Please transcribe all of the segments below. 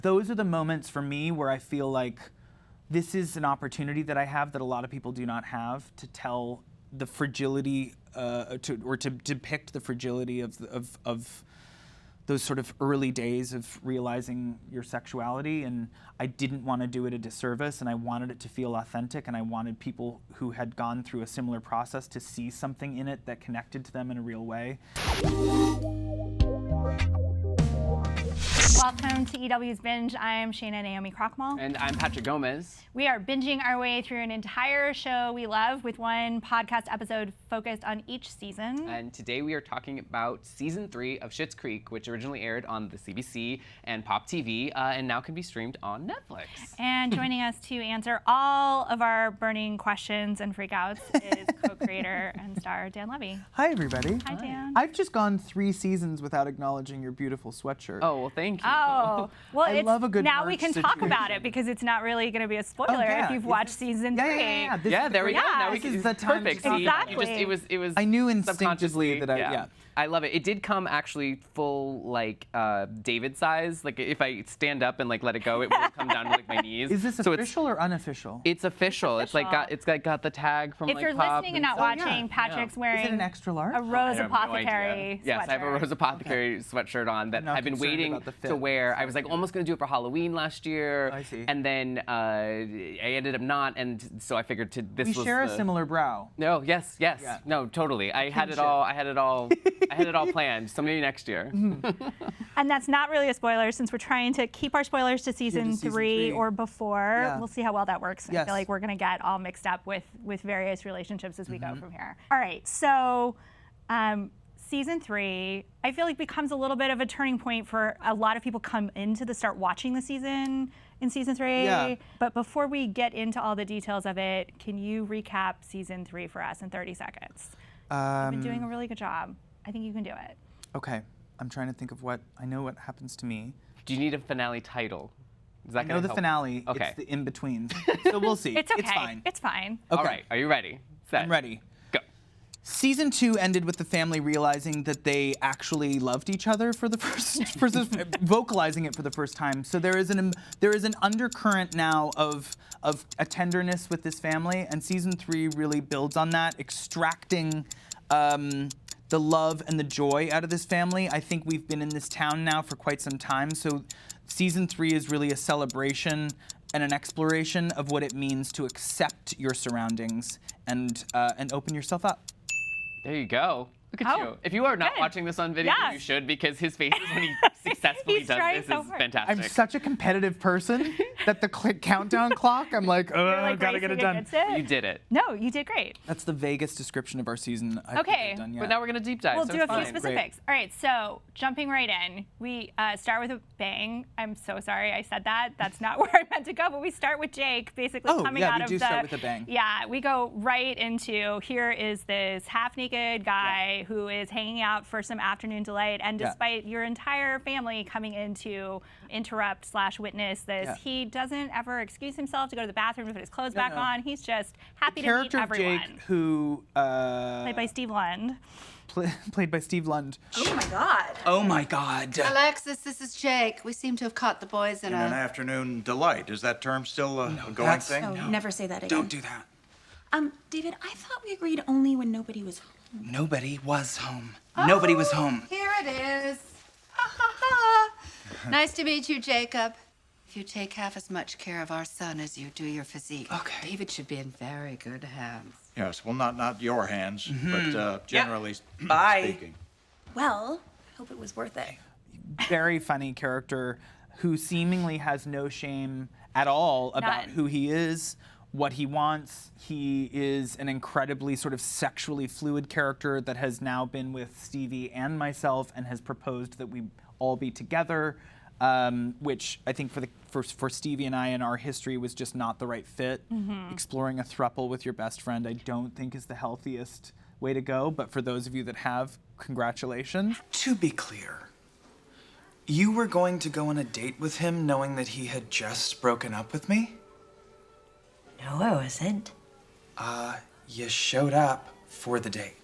Those are the moments for me where I feel like this is an opportunity that I have that a lot of people do not have, to tell the fragility, to depict the fragility of those sort of early days of realizing your sexuality. And I didn't want to do it a disservice, and I wanted it to feel authentic, and I wanted people who had gone through a similar process to see something in it that connected to them in a real way. Welcome to EW's Binge. I'm Shayna Naomi Krochmal. And I'm Patrick Gomez. We are binging our way through an entire show we love, with one podcast episode focused on each season. And today we are talking about season 3 of Schitt's Creek, which originally aired on the CBC and Pop TV, and now can be streamed on Netflix. And joining us to answer all of our burning questions and freakouts is co-creator and star Dan Levy. Hi, everybody. Hi, Dan. I've just gone 3 seasons without acknowledging your beautiful sweatshirt. Oh, well, thank you. Oh, well, I love a good now we merch can talk situation. about it, because it's not really going to be a spoiler if you've watched season 3. Yeah, There we go. Now we This can, is the time perfect. to talk See, about you just, it was I knew subconsciously instinctively that I love it. It did come actually full, like, David size. Like, if I stand up and, like, let it go, it will come down to, like, my knees. Is this official or unofficial? It's official. It's like got the tag from, If like, you're Pop listening and not stuff. watching, Patrick's wearing Is it an extra large? a Rose I have no Apothecary idea. sweatshirt. Yes, I have a Rose Apothecary sweatshirt on that I'm not I've been concerned waiting about the fit. to wear. I was like almost going to do it for Halloween last year. I see. And then I ended up not, and so I figured this We was share the... a similar brow. No, yes. Yeah. No, totally. I had it all planned. So maybe next year. And that's not really a spoiler, since we're trying to keep our spoilers to season, season 3 3. or before. Yeah. We'll see how well that works. I Yes. feel like we're going to get all mixed up with various relationships as we go from here. All right, so season 3, I feel like becomes a little bit of a turning point for a lot of people come into the start watching the season in season 3. Yeah. But before we get into all the details of it, can you recap season 3 for us in 30 seconds? You've been doing a really good job. I think you can do it. Okay, I'm trying to think of I know what happens to me. Do you need a finale title? Is that I know gonna the help? finale. Okay. It's the in-betweens. So we'll see. It's okay. It's fine. It's fine. Okay. All right. Are you ready? Set. I'm ready. Go. Season 2 ended with the family realizing that they actually loved each other for the first, vocalizing it for the first time. So there is an undercurrent now of a tenderness with this family, and season 3 really builds on that, extracting the love and the joy out of this family. I think we've been in this town now for quite some time, so season 3 is really a celebration and an exploration of what it means to accept your surroundings and open yourself up. There you go. Look at Oh, you. If you are not good. watching this on video, Yes. you should, because his faces when he successfully He's does trying this so is hard. fantastic. I'm such a competitive person that the countdown clock, I'm like, oh, You're like gotta get it racing done. against it. You did it. No, you did great. That's the vaguest description of our season I've Okay, done yet. But now we're gonna deep dive. We'll so do a it's few fine. specifics. All right, so jumping right in, we start with a bang. I'm so sorry I said that. That's not where I meant to go, but we start with Jake basically coming out we of do the. start with a bang. Yeah, we go right into, here is this half-naked guy who is hanging out for some afternoon delight, and despite your entire family coming in to interrupt/witness this, he doesn't ever excuse himself to go to the bathroom to put his clothes back on. He's just happy to meet Character of everyone. Jake, who Played by Steve Lund. played by Steve Lund. Oh my God. Oh my God. Alexis, this is Jake. We seem to have caught the boys in An a... afternoon delight. Is that term still a going that's- thing? Oh, never say that again. Don't do that. David, I thought we agreed only when nobody was home. Nobody was home. Nobody was home. Here it is. Ha ha ha. Nice to meet you, Jacob. If you take half as much care of our son as you do your physique, Okay. David should be in very good hands. Yes, well, not your hands, but generally Bye. speaking. Well, I hope it was worth it. Very funny character who seemingly has no shame at all about None. who he is, what he wants. He is an incredibly sort of sexually fluid character that has now been with Stevie and myself and has proposed that we all be together, which I think for Stevie and I in our history was just not the right fit. Exploring a throuple with your best friend I don't think is the healthiest way to go, but for those of you that have, congratulations. To be clear, you were going to go on a date with him knowing that he had just broken up with me? No, I wasn't. You showed up for the date.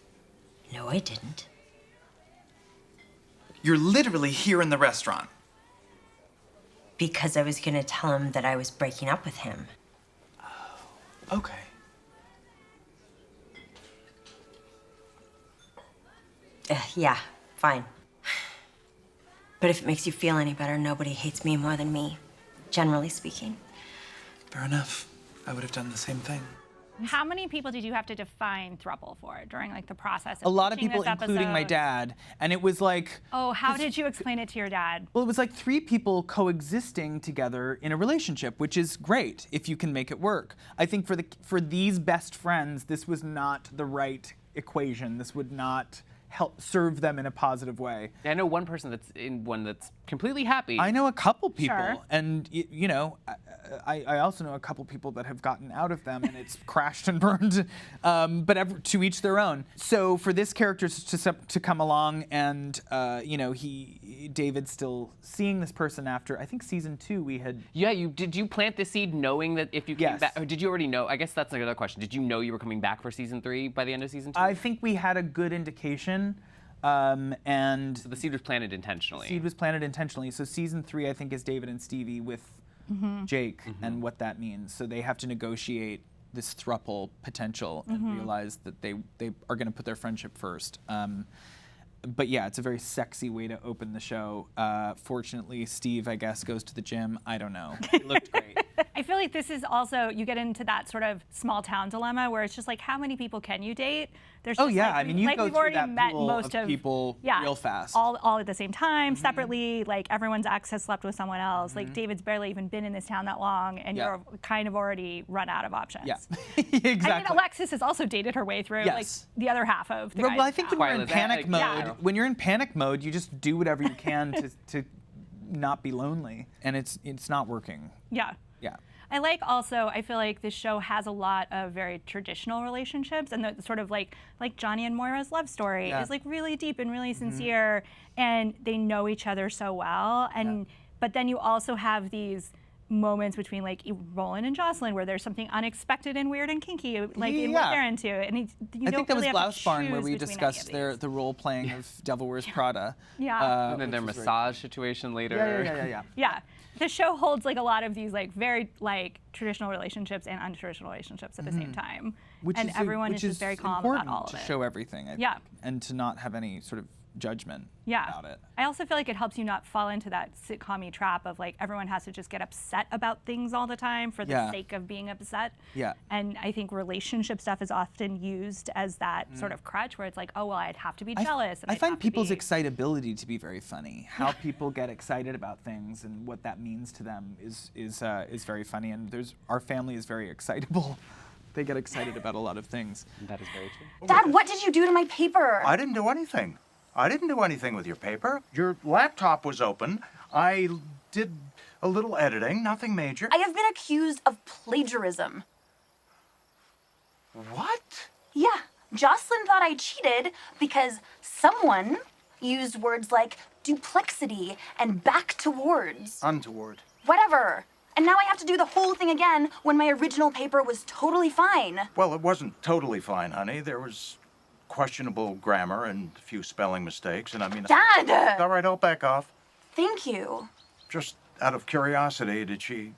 No, I didn't. You're literally here in the restaurant. Because I was gonna tell him that I was breaking up with him. Okay. Yeah, fine. But if it makes you feel any better, nobody hates me more than me, generally speaking. Fair enough. I would have done the same thing. How many people did you have to define throuple for during like the process? Of A lot of pitching people, this including my episode? dad, and it was like. Oh, how did you explain it to your dad? Well, it was like 3 people coexisting together in a relationship, which is great if you can make it work. I think for these best friends, this was not the right equation. This would not help serve them in a positive way. I know one person that's in one that's completely happy. I know a couple people, Sure. and you know, I also know a couple people that have gotten out of them, and it's crashed and burned. But to each their own. So for this character to come along, and you know, David's still seeing this person after I think season 2 we had. Yeah, did you plant the seed knowing that if you came Yes. back, or did you already know? I guess that's another question. Did you know you were coming back for season 3 by the end of season 2? I think we had a good indication, and So the seed was planted intentionally. seed was planted intentionally. So season 3, I think, is David and Stevie with Jake and what that means. So they have to negotiate this throuple potential and realize that they are going to put their friendship first. But yeah, it's a very sexy way to open the show. Fortunately, Steve, I guess, goes to the gym. I don't know. It looked great. I feel like this is also, you get into that sort of small town dilemma where it's just like, how many people can you date? There's Oh, just yeah, like, I mean, you like go we've through already that met pool most of people real fast. all at the same time, separately. Like everyone's ex has slept with someone else. Like David's barely even been in this town that long, and Yeah. you're kind of already run out of options. Yeah, exactly. I mean, Alexis has also dated her way through like Yes. the other half of the Well, guys. I think when you're in Twilight, panic yeah. mode, when you're in panic mode, you just do whatever you can to not be lonely, and it's not working. Yeah. Yeah. I like also, I feel like this show has a lot of very traditional relationships, and the sort of like Johnny and Moira's love story Yeah. is like really deep and really sincere, and they know each other so well. And but then you also have these moments between like Roland and Jocelyn where there's something unexpected and weird and kinky, like in what Yeah. they're into, and you I don't think that was really have Blouse to Barn where choose we between any discussed of these. the role playing of Devil Wears Prada. Yeah. And then their which was very massage situation later. Yeah. Yeah, the show holds like a lot of these like very like traditional relationships and untraditional relationships at the same time, and everyone is just very calm about all of to it. show everything. I Yeah. think, and to not have any sort of judgment about it. I also feel like it helps you not fall into that sitcom-y trap of like everyone has to just get upset about things all the time for the Yeah. sake of being upset. Yeah. And I think relationship stuff is often used as that sort of crutch where it's like, oh well, I'd have to be jealous. And I I'd find have to people's be... excitability to be very funny. How people get excited about things and what that means to them is very funny. And our family is very excitable. They get excited about a lot of things. That is very true. Dad, what did you do to my paper? I didn't do anything. I didn't do anything with your paper. Your laptop was open. I did a little editing, nothing major. I have been accused of plagiarism. What? Yeah, Jocelyn thought I cheated because someone used words like duplexity and back towards. Untoward. Whatever. And now I have to do the whole thing again when my original paper was totally fine. Well, it wasn't totally fine, honey. There was questionable grammar and a few spelling mistakes, and I mean... Dad! All right, I'll back off. Thank you. Just out of curiosity, did she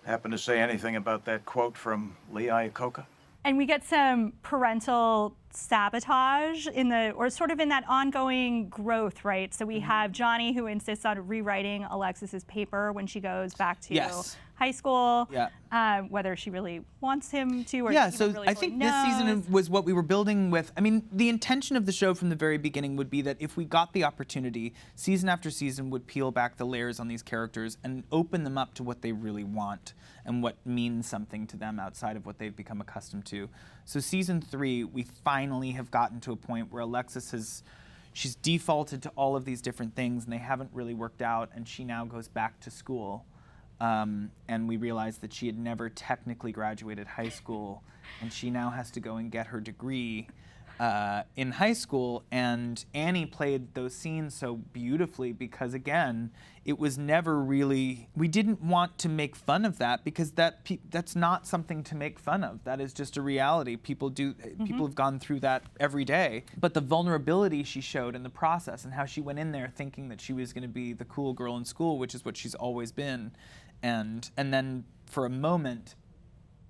happen to say anything about that quote from Lee Iacocca? And we get some parental sabotage or sort of in that ongoing growth, right? So we have Johnny who insists on rewriting Alexis's paper when she goes back to Yes. high school, Yeah. Whether she really wants him to or Yeah, even so really I think fully this season knows. was what we were building with. I mean, the intention of the show from the very beginning would be that if we got the opportunity, season after season would peel back the layers on these characters and open them up to what they really want and what means something to them outside of what they've become accustomed to. So season 3, we finally have gotten to a point where Alexis she's defaulted to all of these different things and they haven't really worked out, and she now goes back to school. And we realized that she had never technically graduated high school, and she now has to go and get her degree. in high school, and Annie played those scenes so beautifully because, again, it was never really, we didn't want to make fun of that because that's not something to make fun of. That is just a reality. People have gone through that every day. But the vulnerability she showed in the process and how she went in there thinking that she was going to be the cool girl in school, which is what she's always been, and then for a moment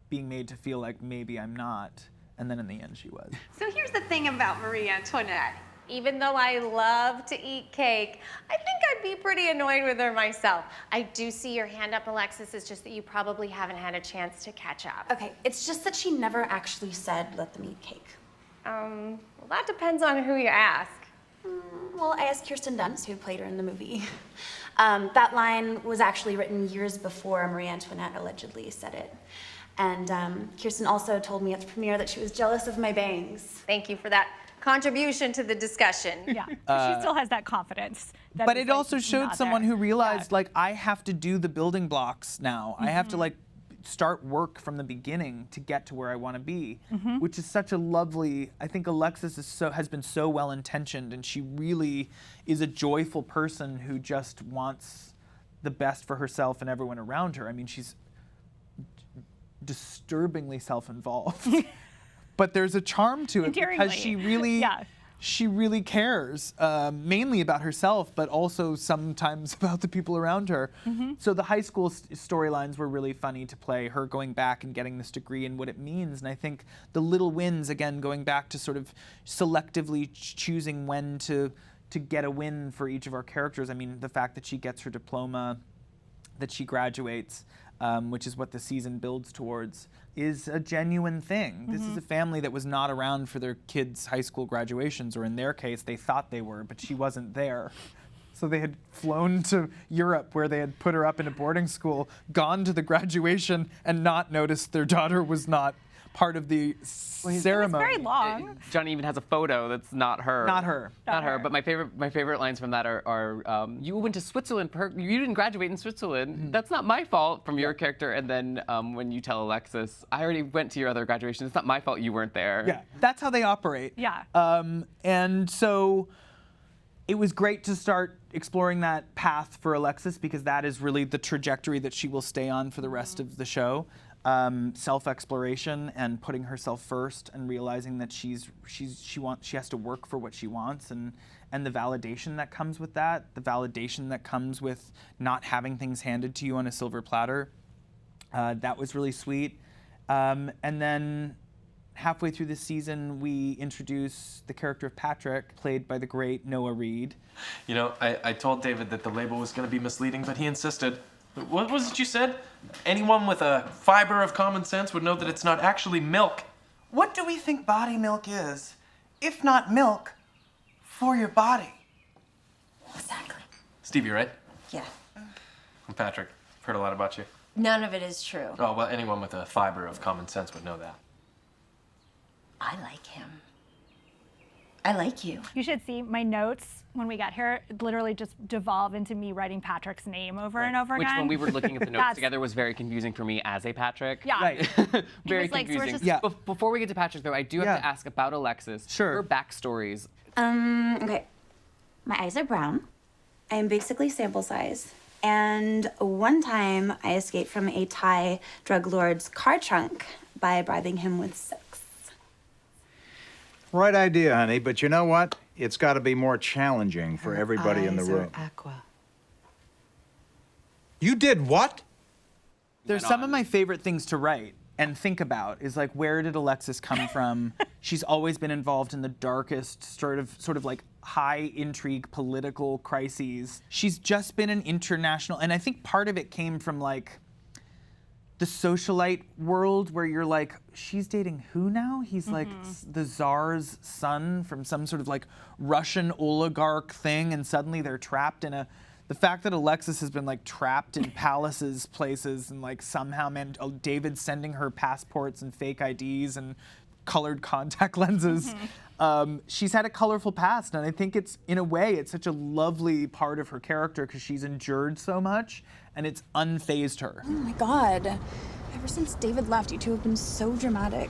being made to feel like maybe I'm not, and then in the end she was. So here's the thing about Marie Antoinette. Even though I love to eat cake, I think I'd be pretty annoyed with her myself. I do see your hand up, Alexis. It's just that you probably haven't had a chance to catch up. Okay, it's just that she never actually said, let them eat cake. Well, that depends on who you ask. Well, I asked Kirsten Dunst, who played her in the movie. That line was actually written years before Marie Antoinette allegedly said it. And Kirsten also told me at the premiere that she was jealous of my bangs. Thank you for that contribution to the discussion. Yeah, she still has that confidence. That But is, it like, also showed not someone there. who realized, Yeah. like, I have to do the building blocks now. I have to, like, start work from the beginning to get to where I want to be, which is such a lovely, I think Alexis has been so well-intentioned, and she really is a joyful person who just wants the best for herself and everyone around her. I mean, she's disturbingly self-involved. But there's a charm to it because she really, she really cares, mainly about herself, but also sometimes about the people around her. So the high school storylines were really funny to play, her going back and getting this degree and what it means. And I think the little wins, again, going back to sort of selectively choosing when to get a win for each of our characters. I mean, the fact that she gets her diploma, that she graduates, which is what the season builds towards, is a genuine thing. This is a family that was not around for their kids' high school graduations, or in their case, they thought they were, but she wasn't there. So they had flown to Europe where they had put her up in a boarding school, gone to the graduation, and not noticed their daughter was not part of the ceremony. Very long. Johnny even has a photo that's not her. Not her. Not her. But my favorite lines from that are you went to Switzerland. You didn't graduate in Switzerland. That's not my fault, from your character. And then when you tell Alexis, I already went to your other graduation. It's not my fault you weren't there. Yeah, that's how they operate. Yeah. And so it was great to start exploring that path for Alexis, because that is really the trajectory that she will stay on for the rest of the show. Self-exploration and putting herself first, and realizing that she has to work for what she wants, and the validation that comes with that, the validation that comes with not having things handed to you on a silver platter. That was really sweet. And then halfway through the season, we introduce the character of Patrick, played by the great Noah Reid. You know, I told David that the label was going to be misleading, but he insisted. What was it you said? Anyone with a fiber of common sense would know that it's not actually milk. What do we think body milk is, if not milk for your body? Exactly. Stevie, right? Yeah. I'm Patrick. I've heard a lot about you. None of it is true. Oh, well, anyone with a fiber of common sense would know that. I like him. I like you. You should see my notes when we got here literally just devolve into me writing Patrick's name over and over Which, again. when we were looking at the notes together, was very confusing for me as a Patrick. Yeah. Right. Very was like, so we're confusing. just- Before we get to Patrick, though, I do have to ask about Alexis. Sure. Her backstories. Okay. My eyes are brown. I am basically sample size. And one time I escaped from a Thai drug lord's car trunk by bribing him with sex. Right idea, honey, but you know what? It's got to be more challenging for everybody in the room. Aqua. You did what? There's some of my favorite things to write and think about is, like, where did Alexis come from? She's always been involved in the darkest sort of like high intrigue political crises. She's just been an international, and I think part of it came from, like, the socialite world where you're like, she's dating who now? He's like the czar's son from some sort of like Russian oligarch thing, and suddenly they're trapped in the fact that Alexis has been like trapped in palaces, places, and like somehow David's sending her passports and fake IDs and colored contact lenses. She's had a colorful past, and I think it's, in a way, it's such a lovely part of her character because she's endured so much, and it's unfazed her. Oh my God. Ever since David left, you two have been so dramatic.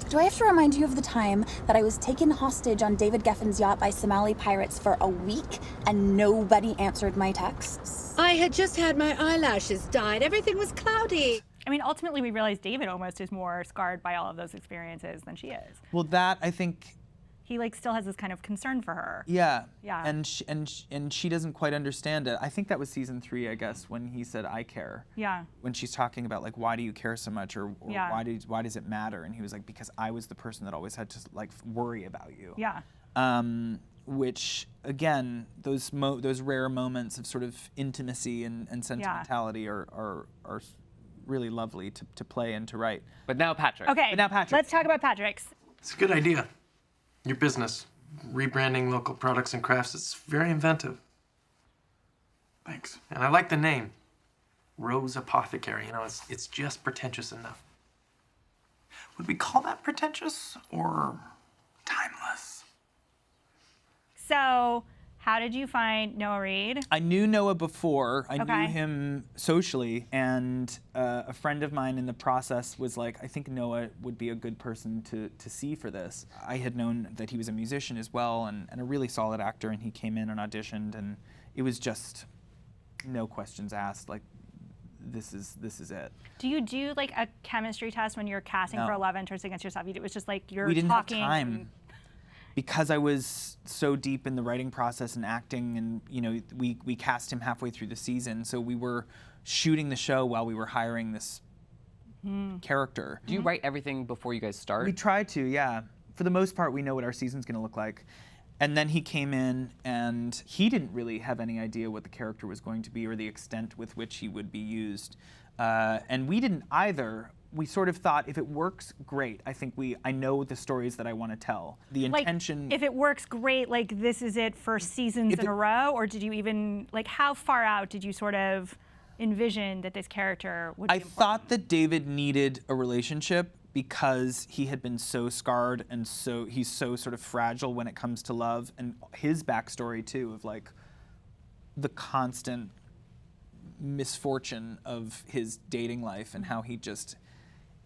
Do I have to remind you of the time that I was taken hostage on David Geffen's yacht by Somali pirates for a week and nobody answered my texts? I had just had my eyelashes dyed. Everything was cloudy. I mean, ultimately, we realize David almost is more scarred by all of those experiences than she is. Well, that, I think... He like still has this kind of concern for her. Yeah. Yeah. And she doesn't quite understand it. I think that was season 3, I guess, when he said, "I care." Yeah. When she's talking about like, why do you care so much, or Yeah. why does it matter? And he was like, because I was the person that always had to like worry about you. Yeah. Which again, those rare moments of sort of intimacy and sentimentality are really lovely to play and to write. But now Patrick. Okay. But now Patrick. Let's talk about Patrick's. It's a good idea. Your business, rebranding local products and crafts, it's very inventive. Thanks. And I like the name, Rose Apothecary. You know, it's just pretentious enough. Would we call that pretentious or timeless? So, how did you find Noah Reid? I knew Noah before. I Okay. knew him socially, and a friend of mine in the process was like, I think Noah would be a good person to see for this. I had known that he was a musician as well, and a really solid actor, and he came in and auditioned, and it was just no questions asked, like, this is it. Do you do like a chemistry test when you're casting No. for Love Interest Against Yourself? It was just like you're We didn't talking. have time. Because I was so deep in the writing process and acting, and you know, we cast him halfway through the season, so we were shooting the show while we were hiring this character. Do you write everything before you guys start? We try to, yeah. For the most part, we know what our season's going to look like. And then he came in, and he didn't really have any idea what the character was going to be or the extent with which he would be used. And we didn't either. We sort of thought, if it works, great. I know the stories that I want to tell. The intention... Like, if it works, great, like this is it for seasons in a row? Or did you even, like how far out did you sort of envision that this character would be important? thought that David needed a relationship because he had been so scarred and he's so sort of fragile when it comes to love, and his backstory too of like the constant misfortune of his dating life and how he just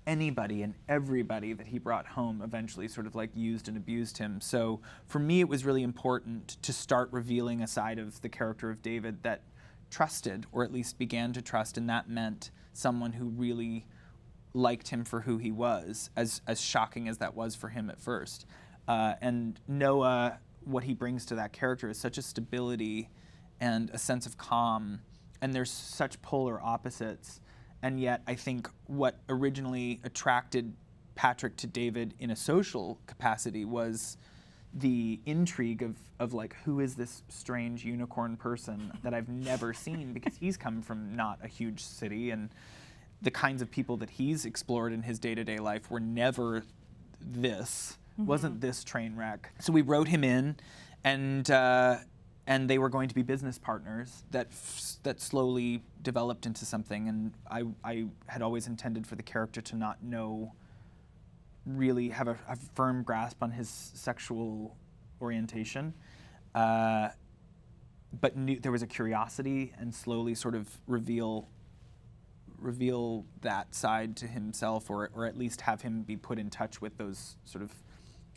anybody and everybody that he brought home eventually sort of like used and abused him. So for me, it was really important to start revealing a side of the character of David that trusted, or at least began to trust, and that meant someone who really liked him for who he was, as shocking as that was for him at first. And Noah, what he brings to that character is such a stability and a sense of calm, and there's such polar opposites. And yet, I think what originally attracted Patrick to David in a social capacity was the intrigue of like, who is this strange unicorn person that I've never seen, because he's come from not a huge city, and the kinds of people that he's explored in his day-to-day life were never this, wasn't this train wreck. So we wrote him in, and they were going to be business partners that slowly developed into something. And I had always intended for the character to not really have a firm grasp on his sexual orientation, but knew there was a curiosity, and slowly sort of reveal that side to himself, or at least have him be put in touch with those sort of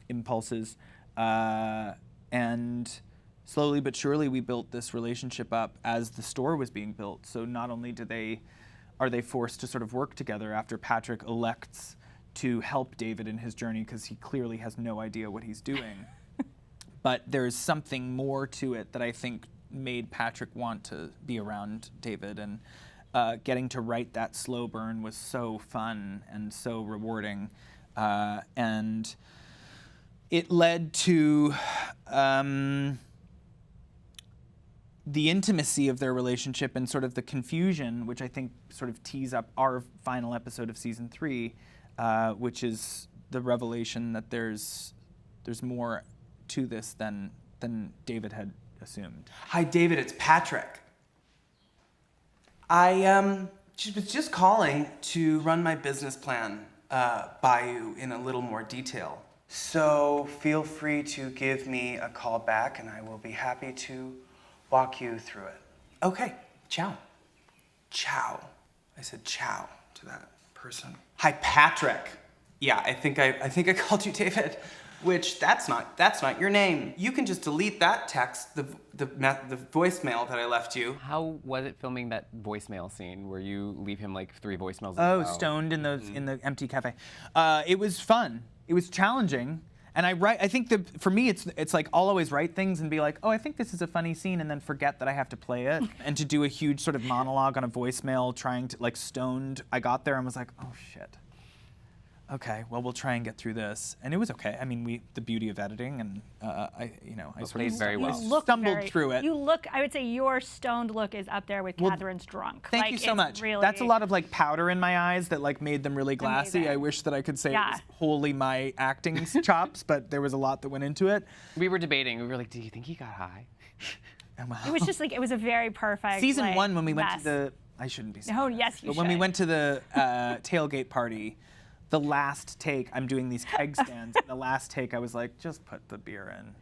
impulses. And slowly but surely, we built this relationship up as the store was being built. So not only are they forced to sort of work together after Patrick elects to help David in his journey, because he clearly has no idea what he's doing, but there's something more to it that I think made Patrick want to be around David. And getting to write that slow burn was so fun and so rewarding. And it led to the intimacy of their relationship and sort of the confusion, which I think sort of tees up our final episode of season 3, which is the revelation that there's more to this than David had assumed. Hi, David, it's Patrick. I was just calling to run my business plan by you in a little more detail. So feel free to give me a call back, and I will be happy to walk you through it. Okay, ciao. Ciao. I said ciao to that person. Hi, Patrick. Yeah, I think I called you David, which that's not your name. You can just delete that text, the voicemail that I left you. How was it filming that voicemail scene where you leave him like 3 voicemails? Oh, stoned in the empty cafe. It was fun. It was challenging. And I think that for me, it's like I'll always write things and be like, oh, I think this is a funny scene, and then forget that I have to play it. And to do a huge sort of monologue on a voicemail, trying to, like, stoned, I got there and was like, oh, shit. Okay, well, we'll try and get through this. And it was okay. I mean, the beauty of editing, and I sort of very well. stumbled through it. You look, I would say your stoned look is up there with Catherine's drunk. Thank you so much. Really, that's a lot of like powder in my eyes that like made them really glassy. Amazing. I wish that I could say it was wholly my acting chops, but there was a lot that went into it. We were debating. We were like, do you think he got high? It was just like, it was a very perfect Season like, 1 when we went mess. to the, I shouldn't be saying Oh, this, yes, you but should. when we went to the tailgate party, the last take, I'm doing these keg stands, and the last take I was like, just put the beer in.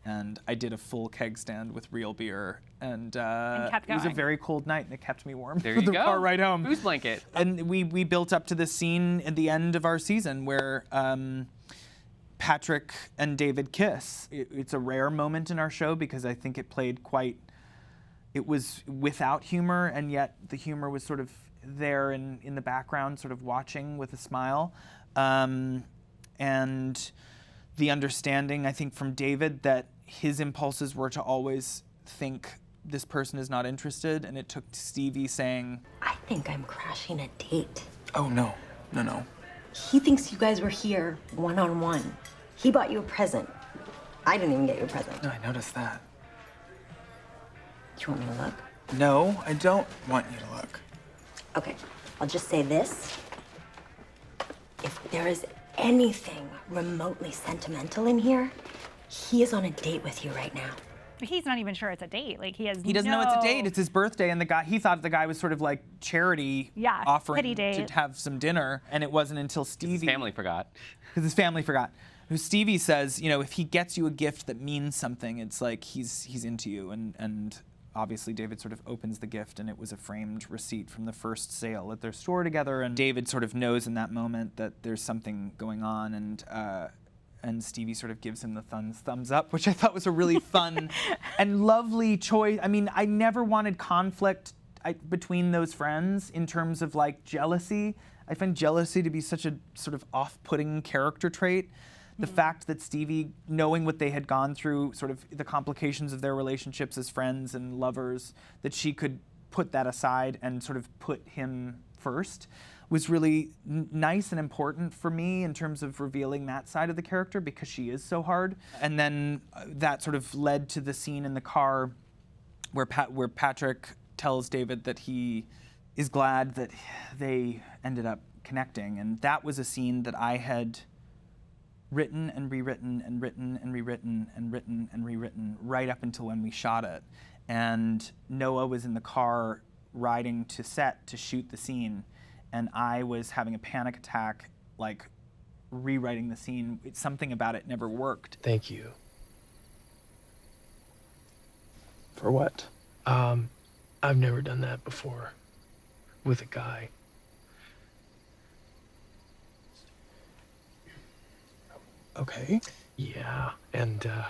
And I did a full keg stand with real beer, and kept it was a going. very cold night, and it kept me warm There for you the go. car ride home. Whose blanket? And we built up to this scene at the end of our season where Patrick and David kiss. It's a rare moment in our show because I think it was without humor, and yet the humor was sort of there in the background, sort of watching with a smile. And the understanding, I think, from David that his impulses were to always think this person is not interested, and it took Stevie saying, I think I'm crashing a date. Oh, no. No. He thinks you guys were here one-on-one. He bought you a present. I didn't even get you a present. No, I noticed that. Do you want me to look? No, I don't want you to look. Okay, I'll just say this. If there is anything remotely sentimental in here, he is on a date with you right now. He's not even sure it's a date. Like he He doesn't know it's a date. It's his birthday, and he thought the guy was sort of like charity offering pity date. to have some dinner, and it wasn't until Stevie. His family forgot. Because his family forgot. Who Stevie says, if he gets you a gift that means something, it's like he's into you, and obviously David sort of opens the gift, and it was a framed receipt from the first sale at their store together, and David sort of knows in that moment that there's something going on, and Stevie sort of gives him the thumbs up, which I thought was a really fun and lovely choice. I mean, I never wanted conflict between those friends in terms of like jealousy. I find jealousy to be such a sort of off-putting character trait. The fact that Stevie, knowing what they had gone through, sort of the complications of their relationships as friends and lovers, that she could put that aside and sort of put him first was really nice and important for me in terms of revealing that side of the character because she is so hard. And then that sort of led to the scene in the car where Patrick tells David that he is glad that they ended up connecting. And that was a scene that I had written and rewritten and written and rewritten and written and rewritten right up until when we shot it. And Noah was in the car riding to set to shoot the scene, and I was having a panic attack, like rewriting the scene. Something about it never worked. Thank you. For what? I've never done that before with a guy. Okay. Yeah, and I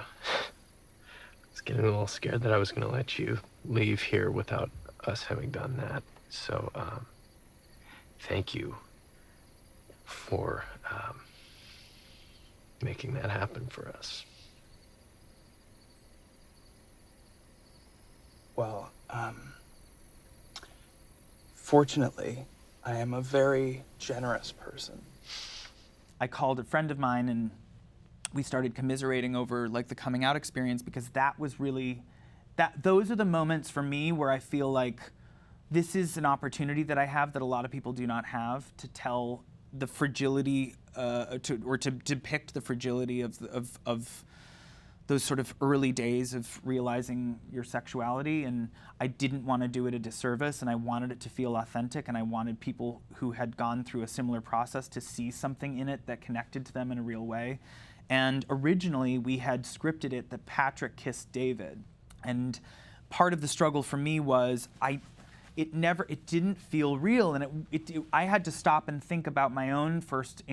was getting a little scared that I was going to let you leave here without us having done that. So, thank you for making that happen for us. Well, fortunately, I am a very generous person. I called a friend of mine and we started commiserating over like the coming out experience because that was really, those are the moments for me where I feel like this is an opportunity that I have that a lot of people do not have to tell the fragility to depict the fragility of those sort of early days of realizing your sexuality. And I didn't want to do it a disservice, and I wanted it to feel authentic, and I wanted people who had gone through a similar process to see something in it that connected to them in a real way. And originally we had scripted it that Patrick kissed David. And part of the struggle for me was it didn't feel real, and I had to stop and think about my own first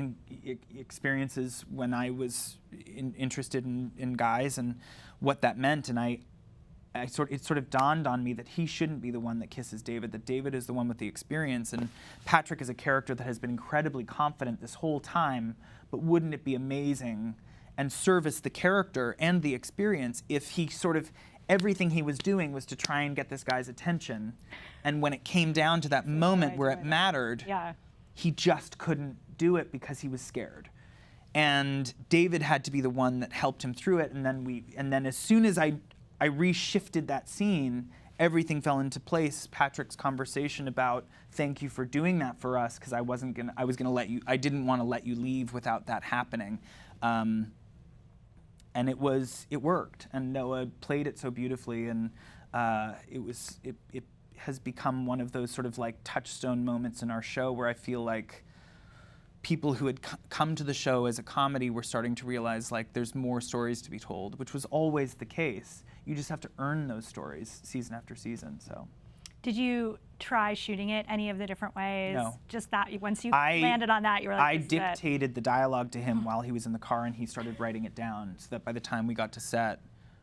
experiences when I was interested in guys and what that meant, and it sort of dawned on me that he shouldn't be the one that kisses David, that David is the one with the experience, and Patrick is a character that has been incredibly confident this whole time, but wouldn't it be amazing and service the character and the experience if he everything he was doing was to try and get this guy's attention, and when it came down to that moment where it mattered, he just couldn't do it because he was scared. And David had to be the one that helped him through it, and then as soon as I reshifted that scene, everything fell into place. Patrick's conversation about thank you for doing that for us, because I didn't want to let you leave without that happening. And it worked, and Noah played it so beautifully, and it has become one of those sort of like touchstone moments in our show where I feel like people who had come to the show as a comedy were starting to realize like there's more stories to be told, which was always the case. You just have to earn those stories season after season. So. Did you try shooting it any of the different ways? No. Just that, once you landed on that, you were like, I dictated the dialogue to him while he was in the car, and he started writing it down, so that by the time we got to set,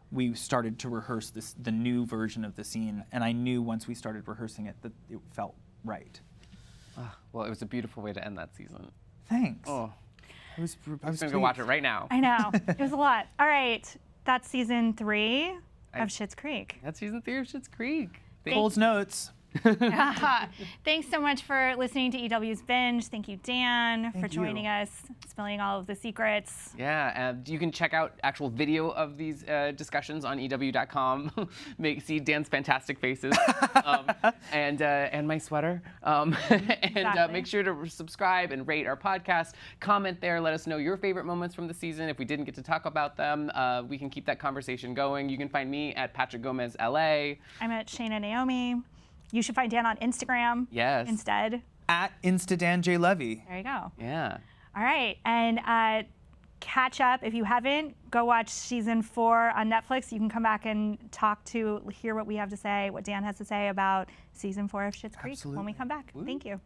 we started to rehearse the new version of the scene, and I knew once we started rehearsing it that it felt right. Well, it was a beautiful way to end that season. Thanks. Oh. I was going to go watch it right now. I know. It was a lot. All right. That's season 3 of Schitt's Creek. That's season 3 of Schitt's Creek. Cole's notes. Thanks so much for listening to EW's Binge. Thank you, Dan, for joining us, spilling all of the secrets. Yeah, and you can check out actual video of these discussions on EW.com. See Dan's fantastic faces and my sweater. And make sure to subscribe and rate our podcast. Comment there. Let us know your favorite moments from the season. If we didn't get to talk about them, we can keep that conversation going. You can find me at Patrick Gomez LA. I'm at Shayna Naomi. You should find Dan on Instagram instead. At InstaDanJLevy. There you go. Yeah. All right. And catch up. If you haven't, go watch season 4 on Netflix. You can come back and hear what we have to say, what Dan has to say about season 4 of Schitt's Creek when we come back. Thank you.